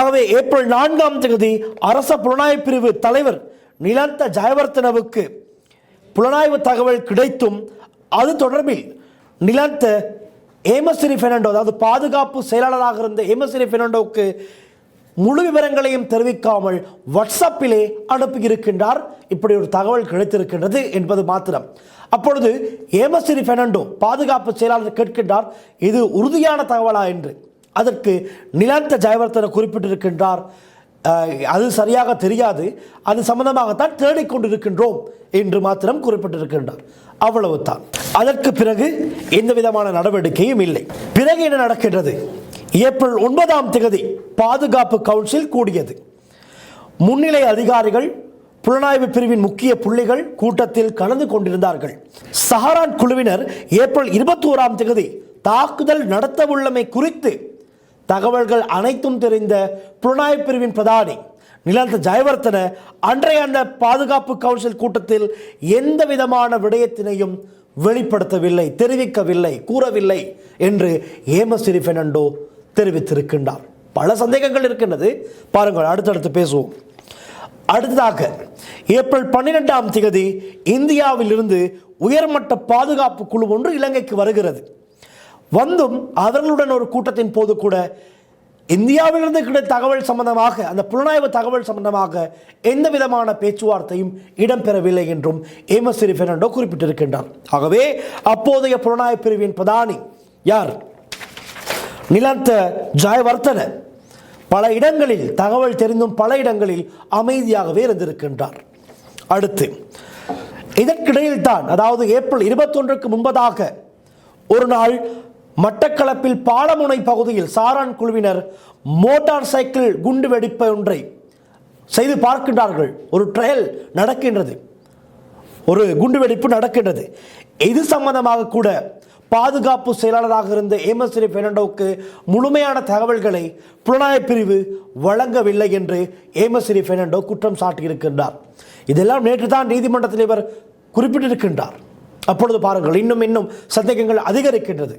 ஆகவே ஏப்ரல் 4ஆம் தேதி அரச புலனாய்வு பிரிவு தலைவர் நிலந்த ஜெயவர்தனவுக்கு புலனாய்வு தகவல் கிடைத்தும் அது தொடர்பில் நிலந்த ஏமசிறி பெர்னாண்டோ, அதாவது பாதுகாப்பு செயலாளராக இருந்த ஏமசிறி பெர்னாண்டோவுக்கு முழு விவரங்களையும் தெரிவிக்காமல் வாட்ஸ்அப்பிலே அனுப்பியிருக்கின்றார். இப்படி ஒரு தகவல் கிடைத்திருக்கின்றது என்பது மாத்திரம். அப்பொழுது ஏமசிறி பெர்னாண்டோ பாதுகாப்பு செயலாளர் கேட்கின்றார், இது உறுதியான தகவலா என்று. அதற்கு நிலந்த ஜெயவர்தன குறிப்பிட்டிருக்கின்றார், அது சரியாக தெரியாது, அது சம்பந்தமாகத்தான் தேடிக்கொண்டிருக்கின்றோம் என்று மாத்திரம் குறிப்பிட்டிருக்கின்றார். அவ்வளவுதான். அதற்கு பிறகு எந்த விதமான நடவடிக்கையும் இல்லை. பிறகு என்ன நடக்கின்றது? ஏப்ரல் 9ஆம் தேதி பாதுகாப்பு கவுன்சில் கூடியது. முன்னிலை அதிகாரிகள், புலனாய்வு பிரிவின் முக்கிய புள்ளிகள் கூட்டத்தில் கலந்து கொண்டிருந்தார்கள். சஹரான் குழுவினர் ஏப்ரல் 21ஆம் தேதி தாக்குதல் நடத்தவுள்ளமை குறித்து தகவல்கள் அனைத்தும் தெரிந்த புலனாய்வு பிரிவின் பிரதானி நிலந்த ஜெயவர்தன அன்றைய அந்த பாதுகாப்பு கவுன்சில் கூட்டத்தில் எந்த விதமான விடயத்தினையும் வெளிப்படுத்தவில்லை, தெரிவிக்கவில்லை, கூறவில்லை என்று ஏமசிறி பெர்னாண்டோ தெரிவித்திருக்கின்றார். பல சந்தேகங்கள் இருக்கின்றது, பாருங்கள், அடுத்தடுத்து பேசுவோம். அடுத்ததாக ஏப்ரல் 12ஆம் தேதி இந்தியாவிலிருந்து உயர்மட்ட பாதுகாப்பு குழு ஒன்று இலங்கைக்கு வருகிறது. வந்தும் அவர்களுடன் ஒரு கூட்டத்தின் போது கூட இந்தியாவிலிருந்து கிடைத்த தகவல் சம்பந்தமாக, அந்த புலனாய்வு தகவல் சம்பந்தமாக எந்த விதமான பேச்சுவார்த்தையும் இடம்பெறவில்லை என்றும் ஏமசிறி பெர்னாண்டோ குறிப்பிட்டிருக்கின்றார். ஆகவே அப்போதைய புலனாய்வு பிரிவின் பிரதானி யார்? நிலந்த ஜெயவர்தன பல இடங்களில் தகவல் தெரிந்தும் பல இடங்களில் அமைதியாகவே இருந்திருக்கின்றார். அடுத்து இதற்கிடையில் தான், அதாவது ஏப்ரல் 21க்கு முன்பதாக ஒரு நாள் மட்டக்களப்பில் பாலமுனை பகுதியில் சாரான் குழுவினர் மோட்டார் சைக்கிள் குண்டு வெடிப்பு ஒன்றை செய்து பார்க்கின்றார்கள். ஒரு ட்ரையல் நடக்கின்றது, ஒரு குண்டு வெடிப்பு நடக்கின்றது. இது சம்பந்தமாக கூட பாதுகாப்பு செயலாளராக இருந்த ஏமசிறி பெர்னாண்டோவுக்கு முழுமையான தகவல்களை புலனாய்வு பிரிவு வழங்கவில்லை என்று ஏமசிறி பெர்னாண்டோ குற்றம் சாட்டியிருக்கின்றார். இதெல்லாம் நேற்று தான் நீதிமன்றத்தில் இவர் குறிப்பிட்டிருக்கின்றார். அப்பொழுது பாருங்கள், இன்னும் சந்தேகங்கள் அதிகரிக்கின்றது.